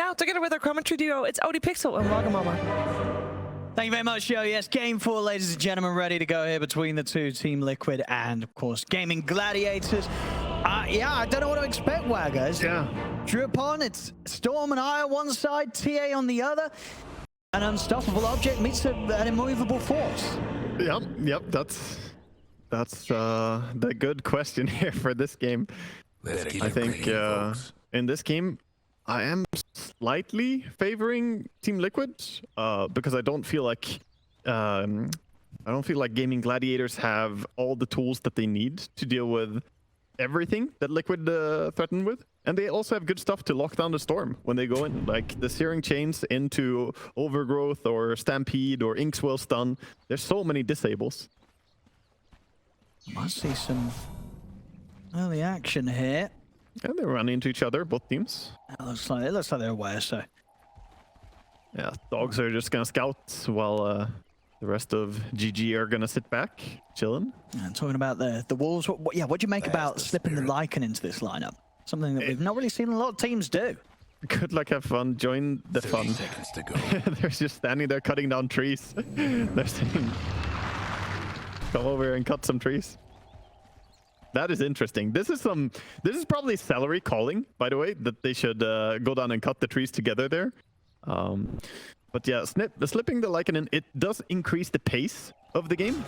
now, together with our commentary duo, it's Odie Pixel and Wagamama. Thank you very much, Joe. Yes, game 4, ladies and gentlemen, ready to go here between the two, Team Liquid and, of course, Gaimin Gladiators. Yeah, I don't know what to expect, Waggers. Yeah. Drew upon, it's Storm and I on one side, TA on the other. An unstoppable object meets an immovable force. Yep, that's the good question here for this game. I think in this game, I am slightly favoring Team Liquid because I don't feel like Gaimin Gladiators have all the tools that they need to deal with everything that Liquid threaten with, and they also have good stuff to lock down the storm when they go in, like the searing chains into overgrowth or stampede or inkswell stun. There's so many disables. I see some early action here. And they run into each other, both teams. It looks like they're aware, so. Yeah, dogs are just gonna scout while the rest of GG are gonna sit back, chilling. And talking about the Wolves, what do you make about slipping the Lycan into this lineup? Something that we've not really seen a lot of teams do. Good luck, have fun, join the fun. Seconds to go. They're just standing there cutting down trees. They're saying, come over here and cut some trees. That is interesting. This is probably Seleri calling, by the way, that they should go down and cut the trees together there. But yeah, slipping the Lycan in, it does increase the pace of the game.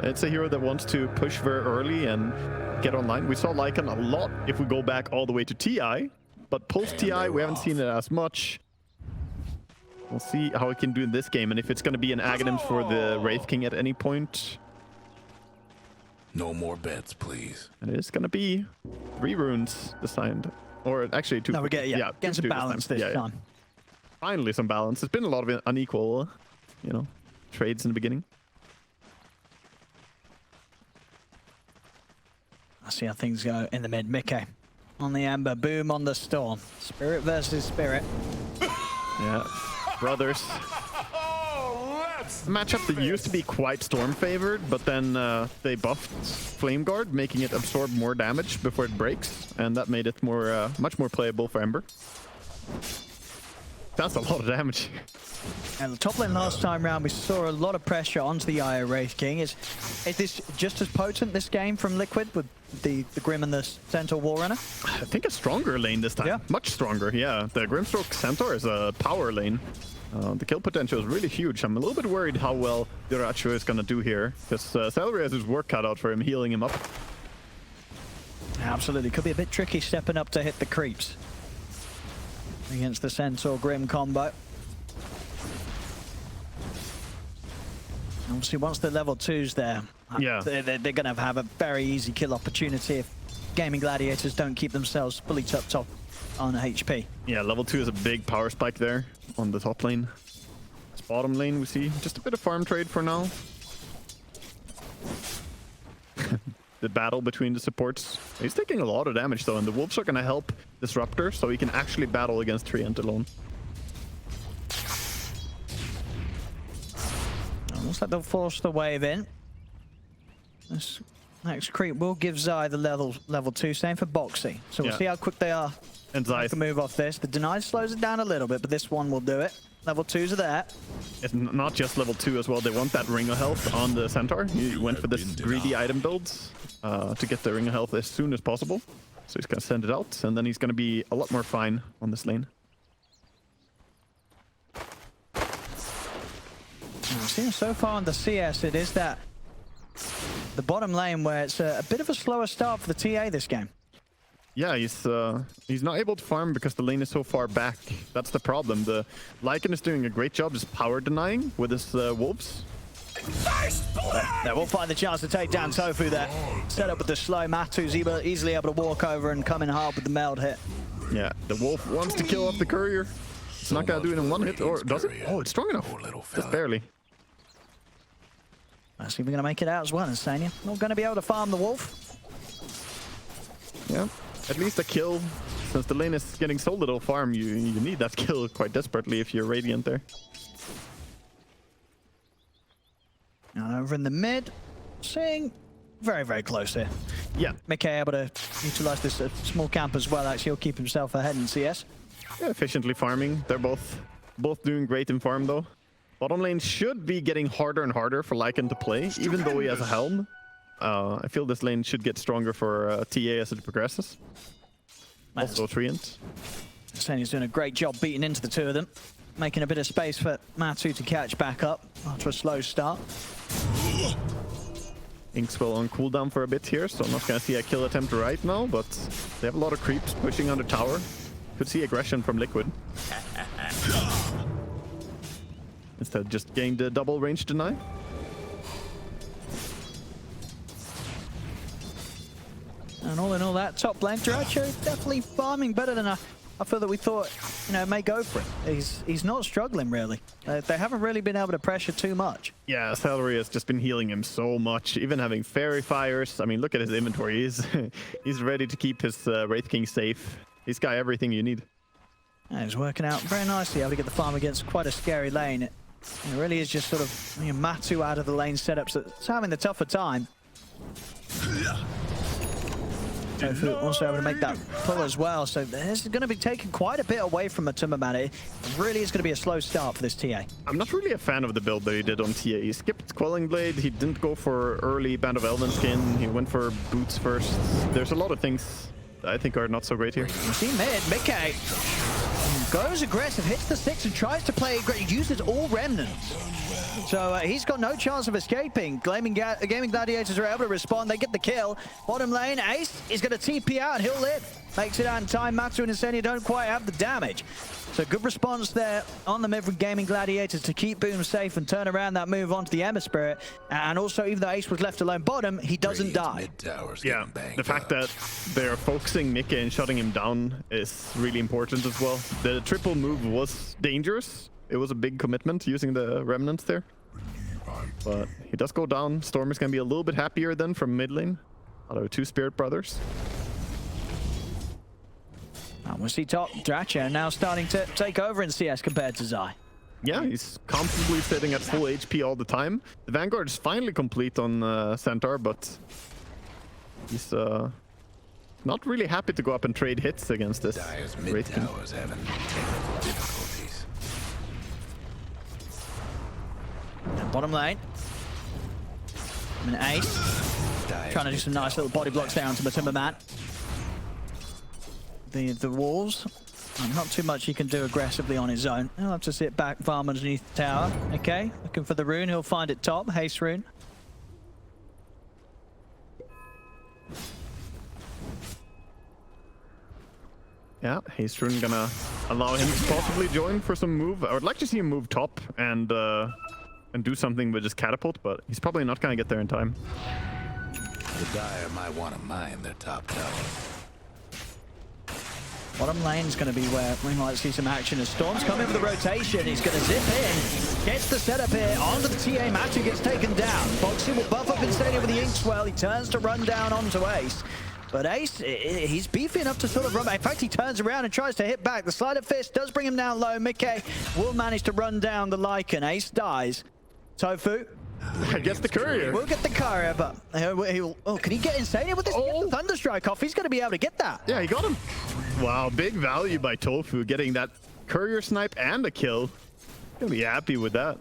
It's a hero that wants to push very early and get online. We saw Lycan a lot if we go back all the way to TI, but post-TI, we haven't seen it as much. We'll see how it can do in this game, and if it's going to be an Aghanim for the Wraith King at any point. No more bets, please. And it is going to be 3 runes assigned. Or actually 2. No, we get some balance this time. Finally some balance. There's been a lot of unequal, trades in the beginning. I see how things go in the mid. Mickey on the Amber, Boom on the Storm. Spirit versus Spirit. Yeah, brothers. A matchup that used to be quite Storm favored, but then they buffed Flame Guard, making it absorb more damage before it breaks, and that made it more, much more playable for Ember. That's a lot of damage. And the top lane last time round, we saw a lot of pressure onto the IO Wraith King. Is this just as potent, this game, from Liquid, with the Grim and the Centaur Warrunner? I think a stronger lane this time. Yeah. Much stronger, yeah. The Grimstroke Centaur is a power lane. The kill potential is really huge. I'm a little bit worried how well Diracho is going to do here, because Seleri has his work cut out for him, healing him up. Absolutely. Could be a bit tricky stepping up to hit the creeps against the Centaur Grim combo. Obviously, once the level 2's there, they're going to have a very easy kill opportunity if Gaimin Gladiators don't keep themselves fully topped up on HP. Yeah, level 2 is a big power spike there on the top lane. This bottom lane, we see just a bit of farm trade for now. The battle between the supports. He's taking a lot of damage though, and the Wolves are going to help Disruptor so he can actually battle against Treant alone. Looks like they'll force the wave in. This next creep will give Zai the level 2, same for Boxy. So we'll see how quick they are. And Zai can move off this. The deny slows it down a little bit, but this one will do it. Level 2s are there. It's not just level 2 as well. They want that ring of health on the Centaur. He went for this greedy item builds to get the ring of health as soon as possible. So he's going to send it out, and then he's going to be a lot more fine on this lane. We've seen so far on the CS, it is that the bottom lane where it's a bit of a slower start for the TA this game. Yeah, he's not able to farm because the lane is so far back. That's the problem. The Lycan is doing a great job just power denying with his wolves. They will find the chance to take down Tofu there. Set up with the slow. Matu's easily able to walk over and come in hard with the meld hit. Yeah, the wolf wants to kill off the courier. It's not gonna do it in one hit, or does it? Oh, it's strong enough. Just barely. I see we're gonna make it out as well, Insania. Not gonna be able to farm the wolf. Yeah, at least a kill. Since the lane is getting so little farm, you need that kill quite desperately if you're Radiant there. And over in the mid, seeing very, very close here. Yeah. Mickey able to utilize this small camp as well. Actually, he'll keep himself ahead in CS. efficiently farming. They're both doing great in farm though. Bottom lane should be getting harder and harder for Lycan to play, even though he has a helm. I feel this lane should get stronger for TA as it progresses. Also Treant. He's doing a great job beating into the two of them, making a bit of space for Matu to catch back up after a slow start. Inkswell on cooldown for a bit here, so I'm not gonna see a kill attempt right now, but they have a lot of creeps pushing on the tower. Could see aggression from Liquid. Instead, just gained a double range deny. And all in all, that top lane, Dratcho definitely farming better than I feel that we thought, you know, may go for it. He's not struggling really. They haven't really been able to pressure too much. Yeah, Seleri has just been healing him so much, even having Fairy Fires. I mean, look at his inventory. He's ready to keep his Wraith King safe. He's got everything you need. And he's working out very nicely, able to get the farm against quite a scary lane. It really is just sort of, you know, Matu out of the lane setups that's having the tougher time. Tofu also able to make that pull as well, so this is going to be taking quite a bit away from Matumbaman. It really is going to be a slow start for this TA. I'm not really a fan of the build that he did on TA. He skipped Quelling Blade, he didn't go for early Band of Elven skin, he went for boots first. There's a lot of things that I think are not so great here. You see mid, Mickey goes aggressive, hits the 6 and tries to play great, uses all remnants. So he's got no chance of escaping. Gaimin Gladiators are able to respond. They get the kill. Bottom lane, Ace is going to TP out and he'll live. Makes it out in time. Matu and Insania don't quite have the damage. So good response there on the mid from Gaimin Gladiators to keep Boom safe and turn around that move onto the Ember Spirit. And also, even though Ace was left alone bottom, he doesn't die. Yeah, the fact that they're focusing Mickey and shutting him down is really important as well. The triple move was dangerous. It was a big commitment using the remnants there. But he does go down. Storm is going to be a little bit happier then from mid lane. Out of 2 Spirit Brothers. And we see top Dracha now starting to take over in CS compared to Zai. Yeah, he's constantly sitting at full HP all the time. The Vanguard is finally complete on Centaur, but he's not really happy to go up and trade hits against this Wraith King. And bottom lane. And Ace trying to do some nice little body blocks down to Matumbaman. The walls, not too much he can do aggressively on his own. He'll have to sit back, farm underneath the tower. Okay, looking for the rune. He'll find it top. Haste rune. Yeah, Haste rune gonna allow him to possibly join for some move. I would like to see him move top and do something with his catapult, but he's probably not gonna get there in time. The Dire might want to mine their top tower. Bottom lane's going to be where we might see some action as Storm's coming with the rotation. He's going to zip in, gets the setup here, onto the TA. Matu gets taken down. Foxy will buff up Insania with the Inkswell. He turns to run down onto Ace. But Ace, he's beefy enough to sort of run back. In fact, he turns around and tries to hit back. The Sleight of Fist does bring him down low. Mickey will manage to run down the Lycan. Ace dies. Tofu. I guess the courier. We'll get the courier, but can he get Insania with this? Get the Thunderstrike off. He's going to be able to get that. Yeah, he got him. Wow, big value by Tofu getting that courier snipe and a kill. Gonna be happy with that.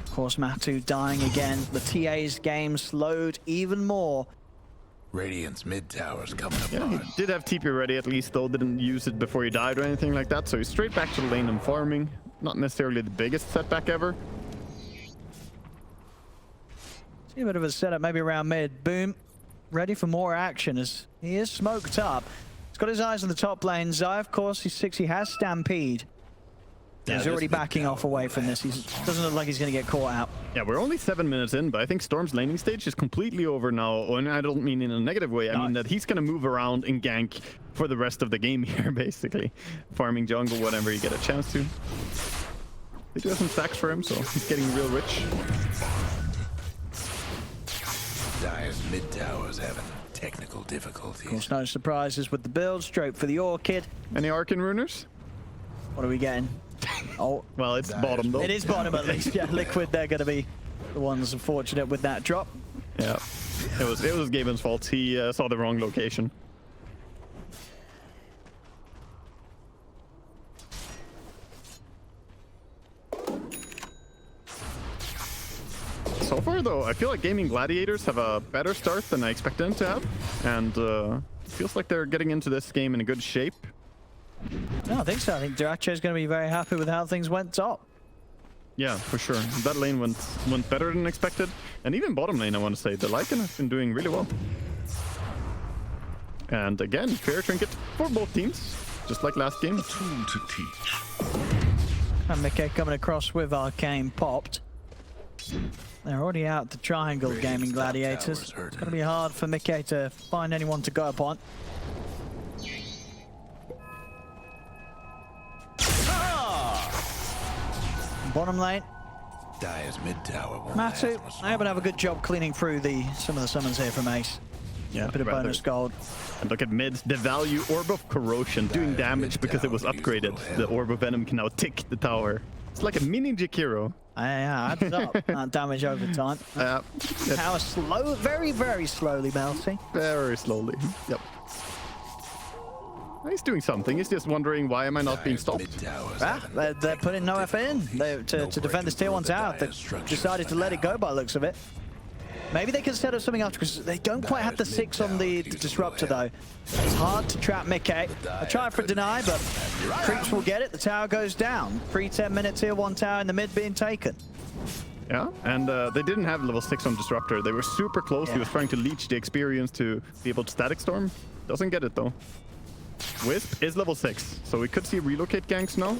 Of course, Matu dying again. The TA's game slowed even more. Radiant's mid tower's coming apart. Yeah, he did have TP ready at least, though. Didn't use it before he died or anything like that. So he's straight back to the lane and farming. Not necessarily the biggest setback ever. See a bit of a setup maybe around mid. Boom. Ready for more action as he is smoked up. He's got his eyes on the top lane. Zai, of course, he's 6. He has Stampede. He's already backing off away from this. He doesn't look like he's going to get caught out. Yeah, we're only 7 minutes in, but I think Storm's laning stage is completely over now. And I don't mean in a negative way. I mean that he's going to move around and gank for the rest of the game here, basically. Farming jungle whenever you get a chance to. They do have some stacks for him, so he's getting real rich. Dire's mid tower's having technical difficulties. Of course, no surprises with the build. Straight for the Orchid. Any Arcane Runers? What are we getting? Oh, well, it's bottom though. It is bottom at least. Yeah, Liquid, they're going to be the ones unfortunate with that drop. Yeah, it was Gaimin's fault. He saw the wrong location. So far, though, I feel like Gaimin Gladiators have a better start than I expected them to have. And feels like they're getting into this game in a good shape. No, I think so. I think Duracho is going to be very happy with how things went top. Yeah, for sure. That lane went better than expected. And even bottom lane, I want to say. The Lycan has been doing really well. And again, fair trinket for both teams. Just like last game. Tool to teach. And Mickey coming across with Arcane popped. They're already out the triangle, Gaimin Gladiators. It's going to be hard for Mickey to find anyone to go upon. Bottom lane. Dire's mid tower. Matu, they haven't have a good job cleaning through some of the summons here from Ace. Yeah, a bit of bonus gold. And look at mid, the value Orb of Corrosion doing damage because it was upgraded. The Orb of Venom can now tick the tower. It's like a mini Jakiro. Yeah, adds up that damage over time. Tower slow, very, very slowly melting. Very slowly. Yep. He's doing something. He's just wondering, why am I not being stopped? They're putting no effort in to defend this tier 1 tower. They decided to let it go by the looks of it. Maybe they can set up something after, because they don't quite have the 6 on the disruptor though. It's hard to trap Mickey. I try for deny, but Creeps will get it. The tower goes down. 10 minutes tier 1 tower in the mid being taken. Yeah, and they didn't have level 6 on disruptor. They were super close. Yeah. He was trying to leech the experience to be able to static storm. Doesn't get it though. Wisp is level 6, so we could see relocate ganks now.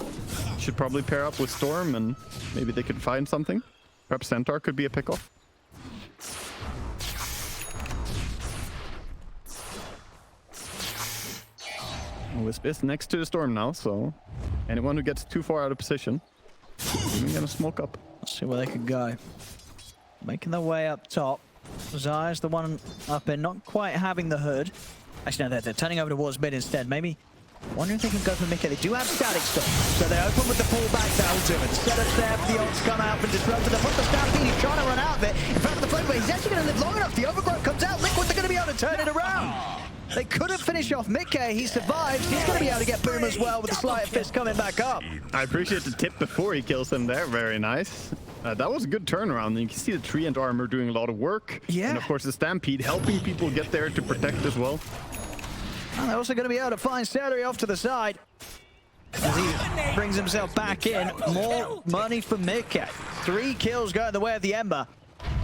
Should probably pair up with Storm, and maybe they could find something. Perhaps Centaur could be a pickoff. Wisp is next to the Storm now, so anyone who gets too far out of position, I'm gonna smoke up. Let's see where they could go. Making their way up top. Zaya's the one up in, not quite having the hood. Actually, no, they're turning over towards mid instead. Maybe, wondering if they can go for Mickey. They do have static storm, so they open with the pullback to ultimate. Setups there for the ults come out for Disruptor. They put the Stampede, he's trying to run out of it. In front of the flame, but he's actually going to live long enough. The Overgrowth comes out. Liquid, they're going to be able to turn it around. They couldn't finish off Mickey. He survives. He's going to be able to get Boom as well with the Sleight of Fist coming back up. I appreciate the tip before he kills him there. Very nice. That was a good turnaround. You can see the tree and armor doing a lot of work. Yeah. And of course the Stampede helping people get there to protect as well. And they're also going to be able to find Seleri off to the side. As he brings himself back in. More money for Mickey. 3 kills going the way of the Ember.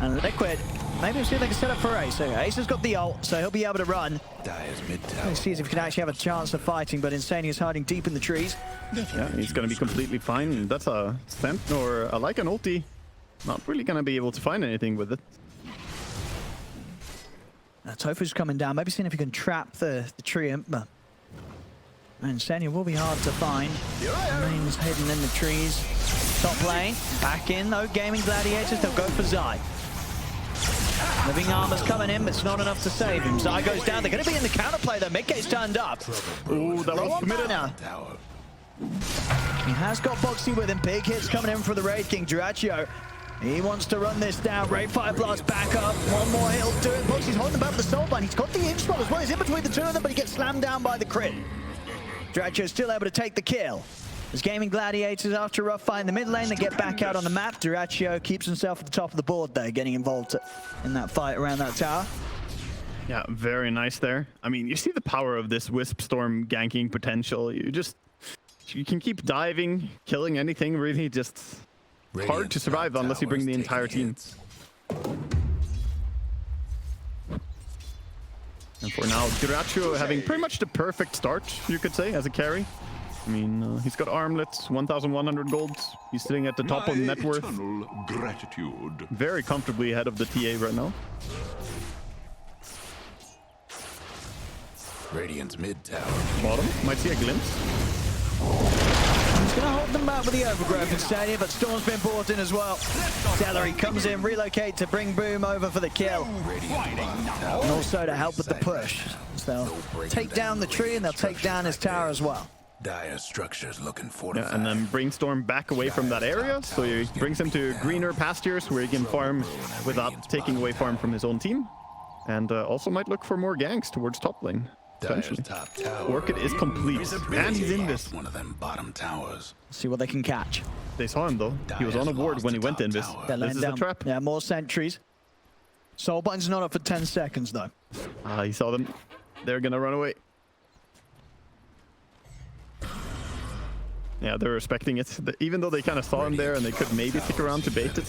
And Liquid, maybe we'll see if they can set up for Ace. So Ace has got the ult, so he'll be able to run. Let's see if he can actually have a chance of fighting, but Insane is hiding deep in the trees. Yeah, he's going to be completely fine. That's a Scent or a Lycan ulti. Not really going to be able to find anything with it. Tofu's coming down, maybe seeing if he can trap the tree Ember. And Senya will be hard to find. Remains hidden in the trees. Top lane, back in though, Gaimin Gladiators, they'll go for Zai. Living Armor's coming in, but it's not enough to save him. Zai goes down, they're going to be in the counterplay though. Mickey's turned up. Ooh, that was committed now. He has got Boxy with him, big hits coming in for the Raid King, Duracho. He wants to run this down. Ray Fire Blast back up. One more hit will do it. Boxy's holding the back with the Soul Bind. He's got the inch as well. He's in between the two of them, but he gets slammed down by the crit. Duracho still able to take the kill. As Gaimin Gladiators, after a rough fight in the mid lane, they get back out on the map. Duracho keeps himself at the top of the board though, getting involved in that fight around that tower. Yeah, very nice there. I mean, you see the power of this Wisp Storm ganking potential. You can keep diving, killing anything really, just hard to survive unless you bring the entire team. And for now, Duracho having pretty much the perfect start, you could say, as a carry. I mean, he's got armlets, 1,100 gold. He's sitting at the top of net worth. Gratitude. Very comfortably ahead of the TA right now. Radiant's mid tower. Bottom, might see a glimpse. He's going to hold them back with the Overgrowth in Stadium, but Storm's been brought in as well. Seleri comes in, relocate to bring Boom over for the kill. And also to help with the push. So they'll take down the tree and they'll take down his tower as well. Dire structures looking fortified. Yeah, and then bring Storm back away from that area, so he brings him to greener pastures where he can farm without taking away farm from his own team. And also might look for more ganks towards top lane. potentially. top tower. Orchid is complete, and he's in this. One of them bottom towers. See what they can catch. They saw him though. He was on a ward when he went in this. They're laying This is a down. trap. Yeah, more sentries. Soulbind's not up for 10 seconds though. He saw them. They're gonna run away. Yeah, they're respecting it. Even though they kind of saw him there and they could maybe stick around to bait it.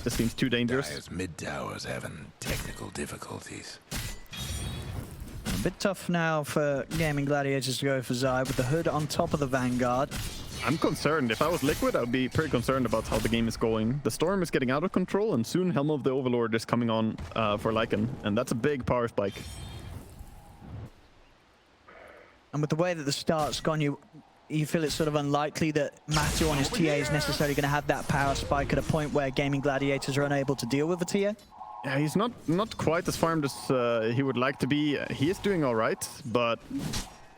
This seems too dangerous. Dire's mid tower's having technical difficulties. A bit tough now for Gaimin Gladiators to go for Zai with the hood on top of the Vanguard. I'm concerned. If I was Liquid, I'd be pretty concerned about how the game is going. The Storm is getting out of control, and soon Helm of the Overlord is coming on for Lycan, and that's a big power spike. And with the way that the start's gone, you feel it's sort of unlikely that Matthew on his TA is necessarily going to have that power spike at a point where Gaimin Gladiators are unable to deal with a TA. Yeah, he's not quite as farmed as he would like to be. He is doing all right, but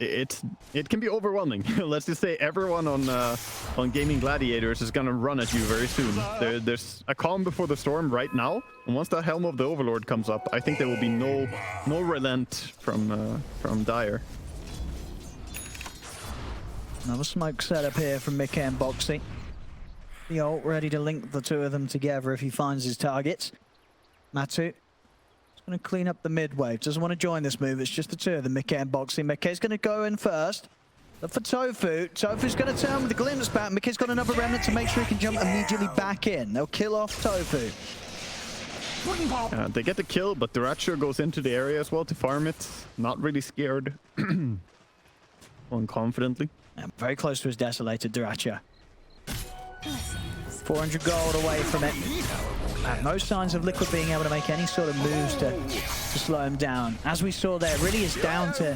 it can be overwhelming. Let's just say everyone on Gaimin Gladiators is gonna run at you very soon. There's a calm before the storm right now, and once the Helm of the Overlord comes up, I think there will be no relent from Dire. Another smoke setup here from Mickey and Boxy. The ult ready to link the two of them together if he finds his targets. Matu is going to clean up the mid wave. Doesn't want to join this move. It's just the two of them, Mickey and Boxy. Mickey's going to go in first. Look for Tofu. Tofu's going to turn with the glimpse back. Mickey's got another remnant to make sure he can jump immediately back in. They'll kill off Tofu. They get the kill, but Duracho goes into the area as well to farm it. Not really scared. Going confidently. And very close to his desolated Duracho. 400 gold away from it. And no signs of Liquid being able to make any sort of moves to slow him down. As we saw there, it really is down to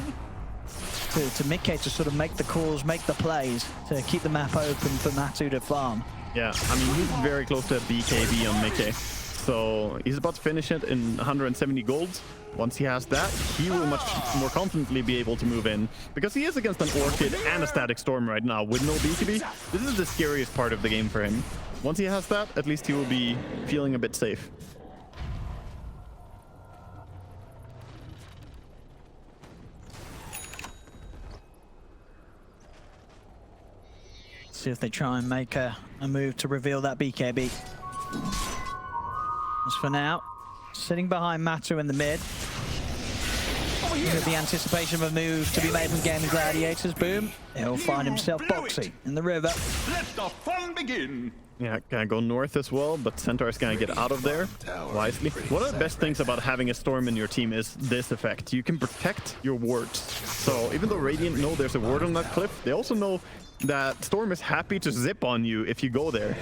Mickey to sort of make the calls, make the plays, to keep the map open for Matu to farm. Yeah, I mean, he's very close to a BKB on Mickey. So he's about to finish it in 170 gold. Once he has that, he will much more confidently be able to move in, because he is against an Orchid and a Static Storm right now with no BKB. This is the scariest part of the game for him. Once he has that, at least he will be feeling a bit safe. See if they try and make a move to reveal that BKB. As for now, sitting behind Matu in the mid. With the anticipation of a move to be made from Gaimin Gladiators, boom, he'll find himself Boxy in the river. Let the fun begin. Yeah, gonna go north as well, but Centaur is gonna get out of there wisely. One of the best things about having a Storm in your team is this effect. You can protect your wards. So even though Radiant know there's a ward on that cliff, they also know that Storm is happy to zip on you if you go there.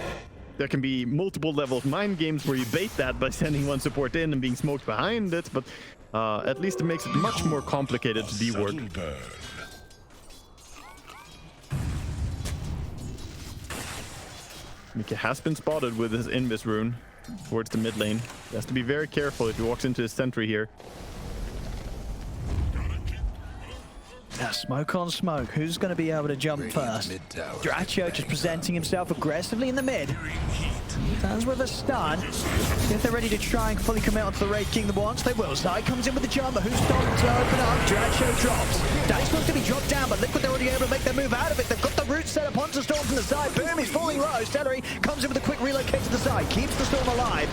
There can be multiple level of mind games where you bait that by sending one support in and being smoked behind it, but at least it makes it much more complicated to de-ward. Mickey has been spotted with his Invis rune towards the mid lane. He has to be very careful if he walks into his sentry here. Now, smoke on smoke. Who's going to be able to jump first? Duracho just presenting himself aggressively in the mid. Turns with a stun. If they're ready to try and fully commit onto the Raid Kingdom once, they will. Zai comes in with the jumper. Who's starting to open up? Duracho drops. Dice supposed to be dropped down, but Liquid, they're already able to make their move out of it. They've got the root set up onto Storm from the side. Boom, he's falling low. Seleri comes in with a quick relocate to the side. Keeps the Storm alive.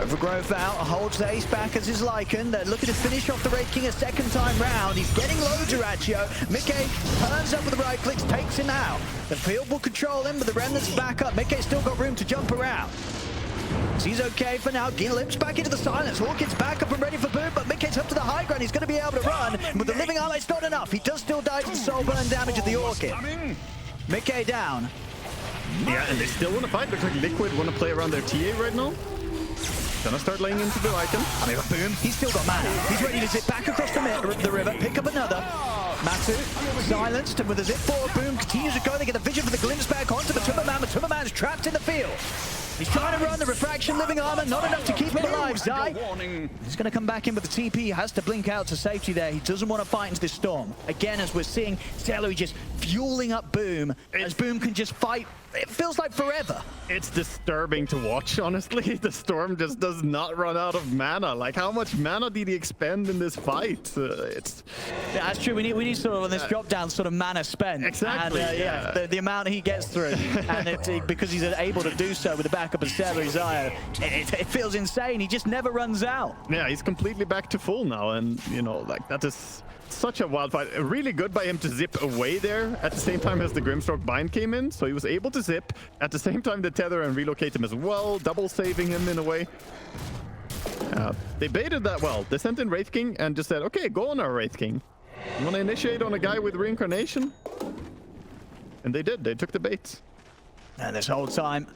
Overgrowth out, holds the ace back as his Lycan. They're looking to finish off the Raid King a second time round. He's getting low, Duracho. Mickey turns up with the right clicks, takes him out. The field will control him, but the remnants back up. Mickey's still got room to jump around. So he's okay for now. Gin limps back into the silence. Orchid's back up and ready for boom, but Mickey's up to the high ground. He's going to be able to run, but the living highlight's not enough. He does still die to the soul burn damage of the Orchid. Mickey down. Yeah, and they still want to fight. Looks like Liquid want to play around their TA right now. Gonna start laying into the icon. I mean, boom, he's still got mana. He's ready to zip back across the river, pick up another. Matu, silenced, and with a zip forward, boom, continues to go. They get a vision for the glimpse back onto Matuma Man. Matuma Man's trapped in the field. He's trying to run the refraction, living armor, not enough to keep him alive. Zai, he's going to come back in with the TP. He has to blink out to safety there. He doesn't want to fight into this storm. Again, as we're seeing, Seleri just fueling up Boom, as Boom can just fight it feels like forever. It's disturbing to watch, honestly. The Storm just does not run out of mana. Like, how much mana did he expend in this fight? It's Yeah, that's true. We need sort of on this drop down sort of mana spent. Exactly, And, yeah. the amount he gets through, and because he's able to do so with the backup of Seleri Zaya, it feels insane. He just never runs out. yeah, he's completely back to full now, and you know, like that is such a wild fight. Really good by him to zip away there at the same time as the Grimstroke bind came in, so he was able to zip at the same time to tether and relocate him as well, double saving him in a way. They baited that well. They sent in Wraith King and just said, okay, go on our Wraith King. You want to initiate on a guy with reincarnation? And they did. They took the bait. And this whole time,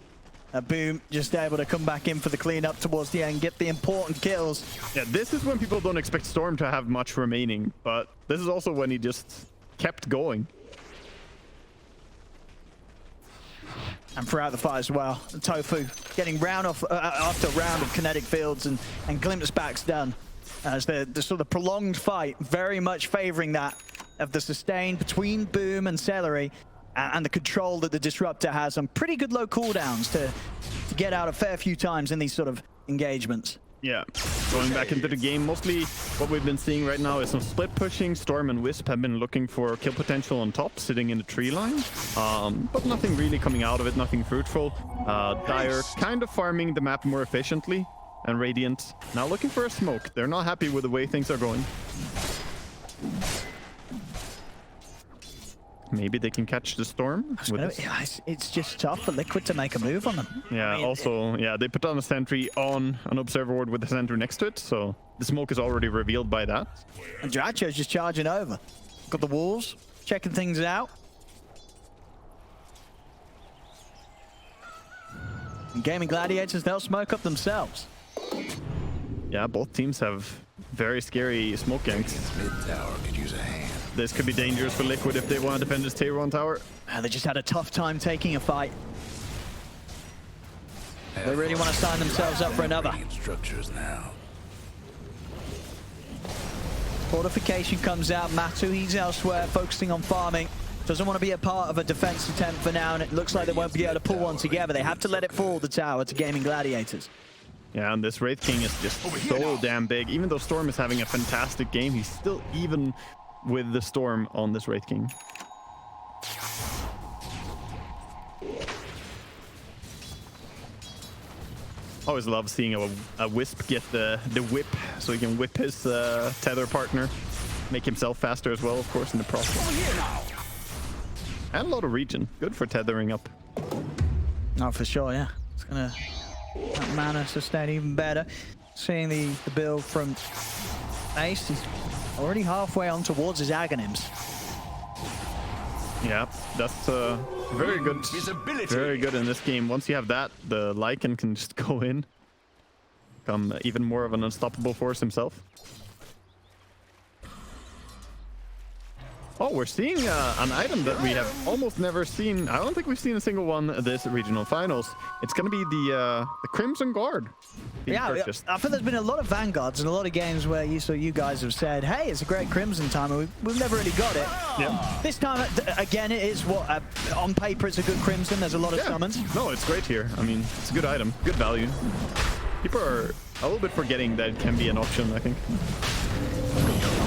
Boom just able to come back in for the cleanup towards the end, get the important kills. Yeah, this is when people don't expect Storm to have much remaining, but this is also when he just kept going. And throughout the fight as well, Tofu getting round after round of kinetic fields and glimpse backs done. As the sort of prolonged fight, very much favoring that of the sustain between Boom and Seleri, and the control that the Disruptor has on pretty good low cooldowns to get out a fair few times in these sort of engagements. Yeah, going back into the game, mostly what we've been seeing right now is some split pushing. Storm and Wisp have been looking for kill potential on top, sitting in the tree line, but nothing really coming out of it, nothing fruitful. Dire kind of farming the map more efficiently, and Radiant now looking for a smoke. They're not happy with the way things are going. Maybe they can catch the Storm. It's just tough for Liquid to make a move on them. Yeah, I mean, also, yeah, they put on a sentry on an observer ward with the sentry next to it, so the smoke is already revealed by that. And Dracho's just charging over. Got the walls, checking things out. And Gaimin Gladiators, they'll smoke up themselves. Yeah, both teams have very scary smoke ganks. Mid tower could use a hand. This could be dangerous for Liquid if they want to defend this tier 1 tower. They just had a tough time taking a fight. They really want to sign themselves up for another. Structures now. Fortification comes out. Matu, he's elsewhere, focusing on farming. Doesn't want to be a part of a defense attempt for now, and it looks like they won't be able to pull one together. They have to let it fall, the tower, to Gaimin Gladiators. Yeah, and this Wraith King is just so damn big. Even though Storm is having a fantastic game, he's still even with the Storm on this Wraith King. Always love seeing a Wisp get the whip, so he can whip his tether partner, make himself faster as well, of course, in the process. And a lot of regen, good for tethering up. Oh, for sure, yeah. It's gonna that mana sustain even better. Seeing the build from Ace, he's already halfway on towards his Aghanims. Yeah, that's very good. Very good in this game. Once you have that, the Lycan can just go in, become even more of an unstoppable force himself. Oh, we're seeing an item that we have almost never seen. I don't think we've seen a single one this regional finals. It's going to be the Crimson Guard. Yeah, I think there's been a lot of Vanguards and a lot of games where you guys have said, hey, it's a great Crimson time, and we've never really got it. Yeah. This time, again, it is what, on paper, it's a good Crimson. There's a lot of summons. No, it's great here. I mean, it's a good item, good value. People are a little bit forgetting that it can be an option, I think.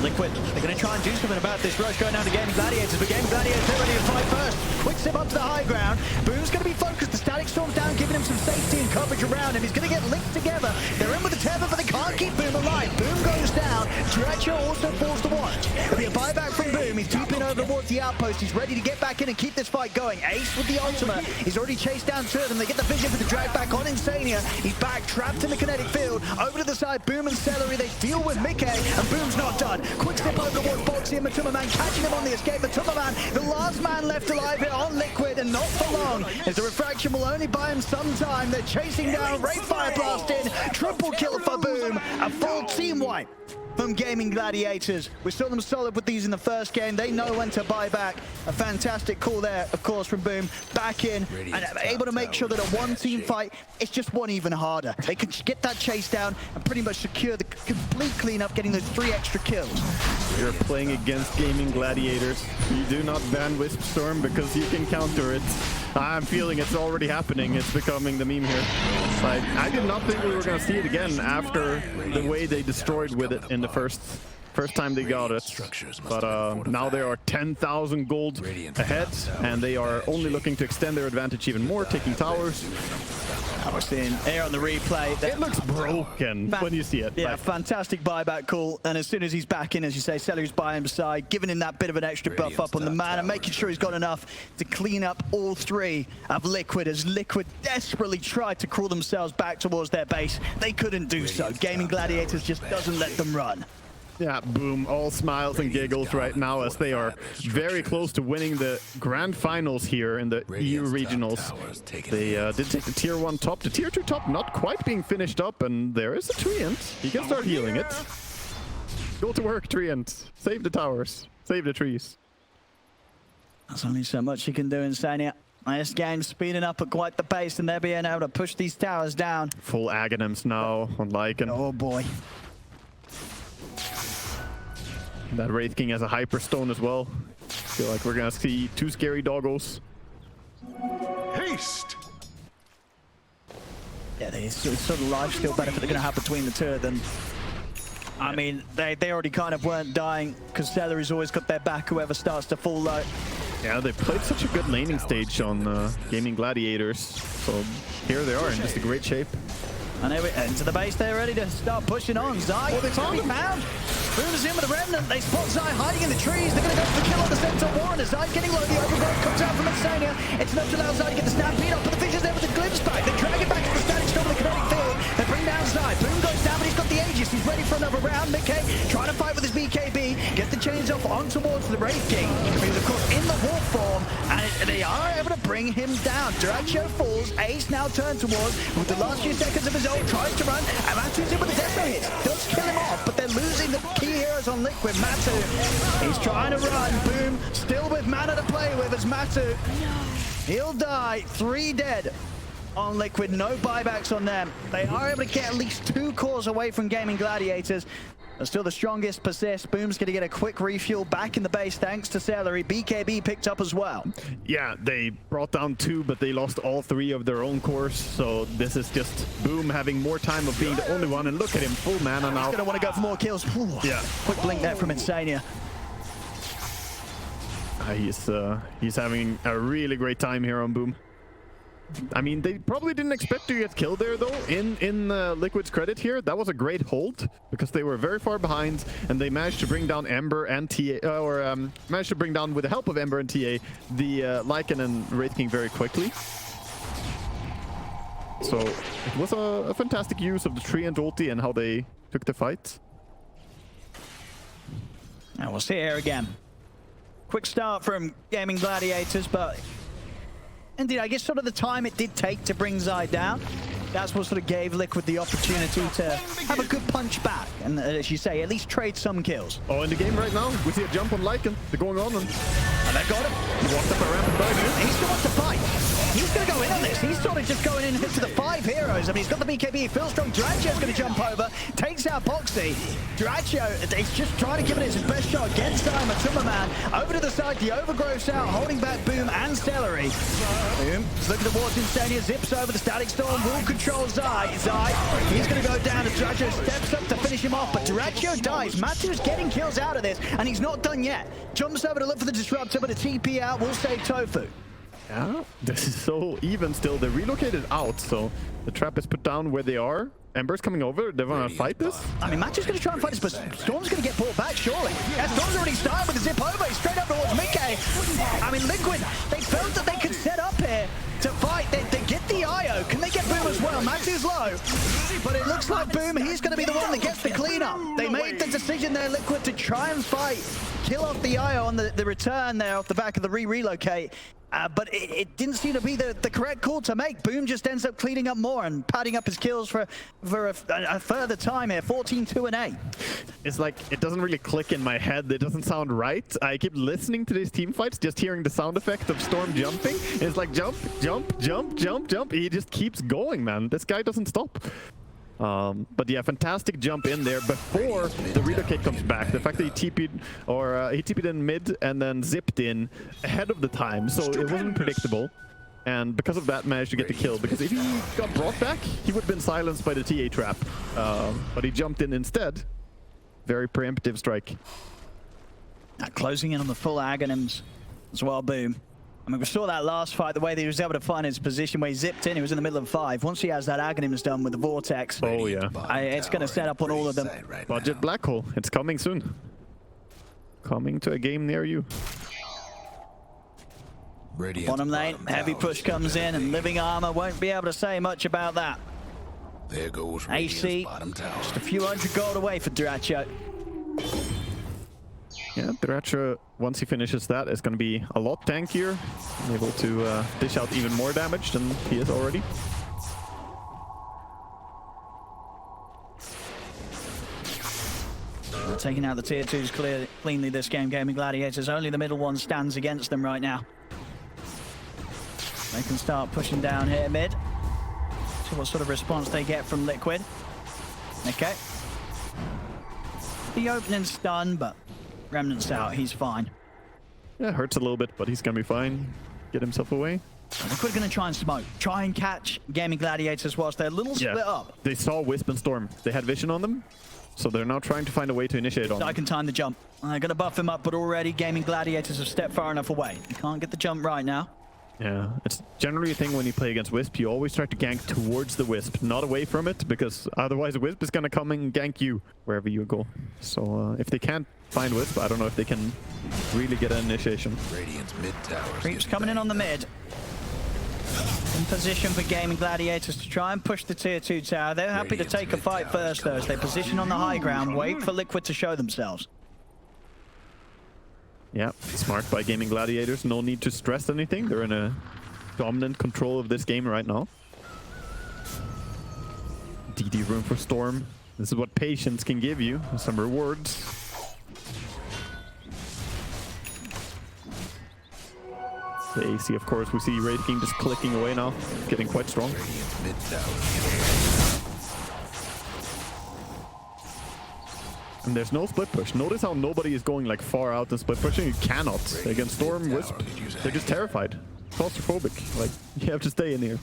Liquid, they're going to try and do something about this rush going down to Gaimin Gladiators, but Gaimin Gladiators are ready to fight first. Quick step up to the high ground. Boom's going to be focused. The Static Storm's down, giving him some safety and coverage around him. He's going to get linked together. They're in with the tether, but they can't keep Boom alive. Boom goes down. Dracho also falls to watch. There'll be a buyback from Boom. He's deeping over towards the outpost. He's ready to get back in and keep this fight going. Ace with the ultimate. He's already chased down two of them. They get the vision for the drag back on Insania. He's back, trapped in the kinetic field. Over to the side, Boom and Seleri. They deal with Mickey, and Boom's not done. Quick step over towards Boxy and Matuma-man, catching him on the escape. Matuma-man, the last man left alive here on Liquid, and not for long, as the refraction will only buy him some time. They're chasing down, Ray Fire Blast in, triple kill for Boom, a full team wipe from Gaimin Gladiators. We saw them solid with these in the first game. They know when to buy back. A fantastic call there, of course, from Boom. Back in and able to make sure that a one-team fight is just one even harder. They can get that chase down and pretty much secure the complete cleanup, getting those 3 extra kills. You're playing against Gaimin Gladiators. You do not ban Wisp Storm because you can counter it. I'm feeling it's already happening. It's becoming the meme here. Like, I did not think we were gonna see it again after the way they destroyed with it in the first time they got it. But now they are 10,000 gold ahead, and they are only looking to extend their advantage even more, taking towers. I was seeing here on the replay. It looks broken when you see it. Yeah, like, fantastic buyback call. And as soon as he's back in, as you say, Seleri's by his side, giving him that bit of an extra buff up on the man and making sure he's got enough to clean up all three of Liquid. As Liquid desperately tried to crawl themselves back towards their base, they couldn't do so. Gaimin Gladiators just doesn't let them run. Yeah, Boom, all smiles and giggles right now as they are very close to winning the grand finals here in the EU regionals. They did take the tier 1 top, the tier 2 top not quite being finished up, and there is a Treant. He can start healing it. Go to work, Treant. Save the towers. Save the trees. There's only so much you can do, Insania. This game's speeding up at quite the pace, and they're being able to push these towers down. Full Aghanims now on Lycan. Oh boy. That Wraith King has a Hyperstone as well. Feel like we're gonna see 2 scary doggos. Haste! Yeah, there's sort of lifesteal benefit they're going to have between the two of them. I mean, they already kind of weren't dying because Seleri's always got their back, whoever starts to fall low. Yeah, they played such a good laning stage on Gaimin Gladiators. So here they are in just a great shape. And into the base, they're ready to start pushing on. Zai, they found him. Boom is in with the Remnant. They spot Zai hiding in the trees. They're going to go for the kill on the Centaur Warren. As Zai's getting low, the overgrowth comes out from Insania. It's enough to allow Zai to get the stampede up, but the Vision's there with the glimpse back. They drag it back to the static storm of the kinetic field. They bring down Zai. Boom goes down, but he's got the Aegis. He's ready for another round. Mickey trying to fight with his BKB. Get the chains off on towards the Wraith King. He's, of course, in the wolf form, and they are able to bring him down. Duracio falls. Ace now turned towards with the last few seconds of his ult. Tries to run. And Matu's in with the death hit. Does kill him off, but they're losing the key heroes on Liquid. Matu, he's trying to run. Boom, still with mana to play with as Matu. He'll die. 3 dead on Liquid. No buybacks on them. They are able to get at least 2 cores away from Gaimin Gladiators. They're still the strongest persist. Boom's going to get a quick refuel back in the base thanks to Seleri. BKB picked up as well. Yeah, they brought down 2, but they lost all 3 of their own cores. So this is just Boom having more time of being the only one. And look at him, full mana now. He's going to want to go for more kills. Ooh, yeah. Quick blink there from Insania. He's having a really great time here on Boom. I mean, they probably didn't expect to get killed there, though. In Liquid's credit here, that was a great hold because they were very far behind, and they managed to bring down Ember and TA, managed to bring down, with the help of Ember and TA, the Lycan and Wraith King very quickly. So it was a fantastic use of the Treant ulti and how they took the fight. And we'll see here again. Quick start from Gaimin Gladiators, but indeed, I guess sort of the time it did take to bring Zai down, that's what sort of gave Liquid the opportunity to have a good punch back and, as you say, at least trade some kills. Oh, in the game right now, we see a jump on Lycan. They're going on, and they got him. He walked up around the body. He still wants to fight. He's going to go in on this. He's sort of just going in into the 5 heroes. I mean, he's got the BKB. He feels strong. Duracio's going to jump over. Takes out Boxy. Duracio is just trying to give it his best shot against Matuma Man. Over to the side. The overgrowth's out, holding back Boom and Seleri. Boom is looking towards Insania. Zips over the static storm. Will control Zai. Zai, he's going to go down as Duracio steps up to finish him off. But Duracio dies. Matu's getting kills out of this, and he's not done yet. Jumps over to look for the disruptor, but a TP out will save Tofu. Yeah, this is so even still. They relocated out, so the trap is put down where they are. Ember's coming over. They want to fight this? I mean, Matu's going to try and fight this, but Storm's going to get pulled back, surely. Yeah, Storm's already started with the zip over. He's straight up towards Mickey. I mean, Liquid, they felt that they could set up here to fight. They get the IO. Can they get Boom as well? Matu's low. But it looks like Boom, he's going to be the one that gets the cleanup. They made the decision there, Liquid, to try and fight. Kill off the IO on the return there off the back of the relocate. But it didn't seem to be the correct call to make. Boom just ends up cleaning up more and padding up his kills for a further time here. 14-2 and 8. It's like, it doesn't really click in my head. It doesn't sound right. I keep listening to these team fights, just hearing the sound effect of Storm jumping. It's like jump, jump, jump, jump, jump. He just keeps going, man. This guy doesn't stop. But yeah, fantastic jump in there before the relocate comes back. The fact that he TP'd in mid and then zipped in ahead of the time, so it wasn't predictable. And because of that, managed to get the kill. Because if he got brought back, he would have been silenced by the TA trap. But he jumped in instead. Very preemptive strike. Closing in on the full Aghanims as well, Boom. I mean, we saw that last fight, the way that he was able to find his position where he zipped in. He was in the middle of 5. Once he has that Aghanims done with the Vortex, oh yeah, it's going to set up on all of them. Budget Black Hole. It's coming soon. Coming to a game near you. Bottom lane, heavy push comes in, and Living Armor won't be able to say much about that. There goes AC, just a few hundred gold away for Dyrachyo. Yeah, Dyrachyo, once he finishes that, is going to be a lot tankier. Able to dish out even more damage than he is already. Taking out the tier 2s cleanly this game, Gaimin Gladiators. Only the middle one stands against them right now. They can start pushing down here mid. See what sort of response they get from Liquid. Okay. The opening's done, but Remnant's out. He's fine. Yeah, hurts a little bit, but he's going to be fine. Get himself away. Liquid going to try and smoke. Try and catch Gaimin Gladiators whilst they're a little split up. They saw Wisp and Storm. They had vision on them. So they're now trying to find a way to initiate on I can time the jump. I'm going to buff him up, but already Gaimin Gladiators have stepped far enough away. You can't get the jump right now. Yeah, it's generally a thing when you play against Wisp. You always try to gank towards the Wisp, not away from it, because otherwise the Wisp is going to come and gank you wherever you go. So if they can't find Wisp, I don't know if they can really get an initiation. Radiant's mid tower. Creeps coming in on the mid. In position for Gaimin Gladiators to try and push the tier 2 tower. They're happy to take a fight first, though, as they position on the high ground, wait for Liquid to show themselves. Yeah, smart by Gaimin Gladiators. No need to stress anything. They're in a dominant control of this game right now. DD room for Storm. This is what patience can give you. Some rewards. The AC, of course, we see Wraith King just clicking away now. Getting quite strong. And there's no split push. Notice how nobody is going like far out and split pushing. You cannot. Against Storm, Wisp, they're just terrified. Claustrophobic. Like, you have to stay in here.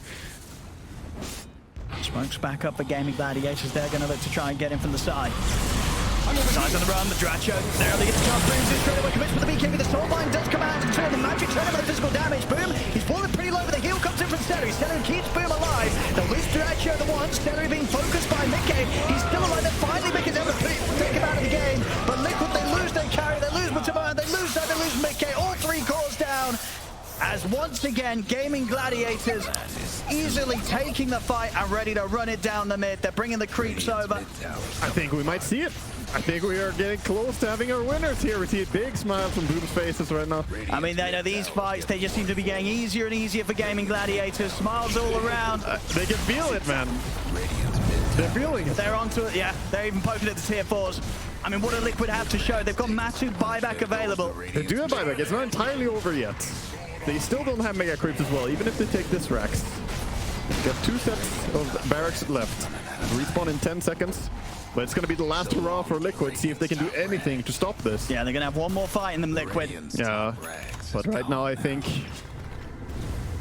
Smokes back up for Gaimin Gladiators. They're going to look to try and get him from the side. Sides on the run, the Dyrachyo. There they get the jump, Boom's in straight away, commits with the BKB. The Soul Line does come out and turn the magic, turn him with the physical damage. Boom, he's falling pretty low, but the heal comes in from Seleri. Seleri keeps Boom alive. They'll lose Dyrachyo the one. Seleri being focused by Mickey. He's still alive. Then finally Mickey's able to take him out of the game. But Liquid, they lose their carry, they lose Matama, they lose that, they lose Mickey. All 3 cores down. As once again, Gaimin Gladiators easily taking the fight and ready to run it down the mid. They're bringing the creeps over. I think we might see it. I think we are getting close to having our winners here. We see a big smile from Boom's faces right now. I mean, they know these fights, they just seem to be getting easier and easier for Gaimin Gladiators. Smiles all around. They can feel it, man. They're feeling it. They're onto it, yeah. They're even poking at the tier 4s. I mean, what do Liquid have to show? They've got Matu buyback available. They do have buyback. It's not entirely over yet. They still don't have Mega Creeps as well, even if they take this Rax. They've got 2 sets of barracks left. Respawn in 10 seconds. But it's going to be the last hurrah for Liquid. See if they can do anything to stop this. Yeah, they're going to have one more fight in them, Liquid. Yeah, but right now I think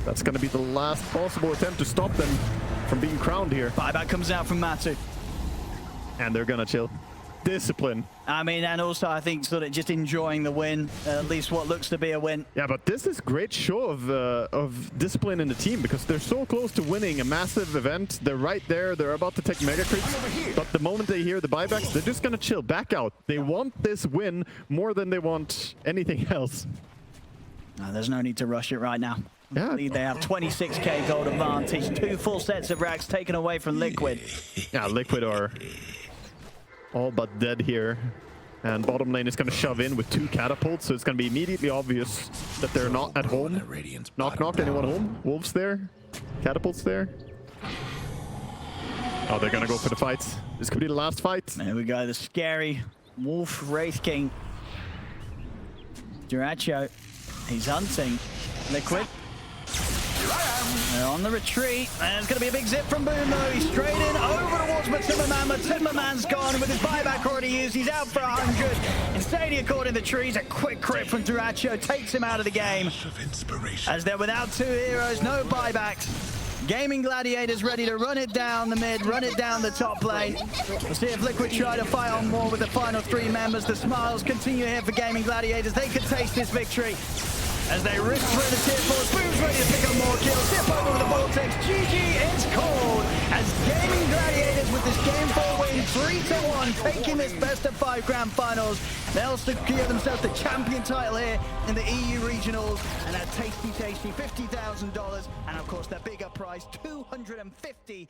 that's going to be the last possible attempt to stop them from being crowned here. Buyback comes out from Matu. And they're going to chill. Discipline. I mean, and also I think sort of just enjoying the win, at least what looks to be a win. Yeah, but this is great show of discipline in the team because they're so close to winning a massive event. They're right there. They're about to take mega creeps. But the moment they hear the buybacks, they're just going to chill, back out. They want this win more than they want anything else. No, there's no need to rush it right now. Yeah. They have 26k gold advantage. 2 full sets of racks taken away from Liquid. Yeah, Liquid are all but dead here. And bottom lane is going to shove in with 2 catapults, so it's going to be immediately obvious that they're not at home. Knock, knock, anyone home? Wolves there? Catapults there? Oh, they're going to go for the fight. This could be the last fight. There we go, the scary Wolf Wraith King. Dyrachyo, he's hunting. Liquid. They're on the retreat, and it's going to be a big zip from Boom, though. He's straight in over towards towards Timmerman, but Timmerman's gone with his buyback already used. He's out for 100. Stadia caught in the trees. A quick crit from Duracho takes him out of the game. As they're without two heroes, no buybacks. Gaimin Gladiators ready to run it down the mid, run it down the top lane. We'll see if Liquid try to fight on more with the final three members. The smiles continue here for Gaimin Gladiators. They could taste this victory as they rip through the tier 4s. Boom's ready to pick up more kills. Tip over with the Vortex. GG, it's called as Gaimin Gladiators with this game 4 win, 3-1, taking this best of 5 grand finals. They'll secure themselves the champion title here in the EU regionals, and a tasty $50,000, and of course their bigger prize, $250,000.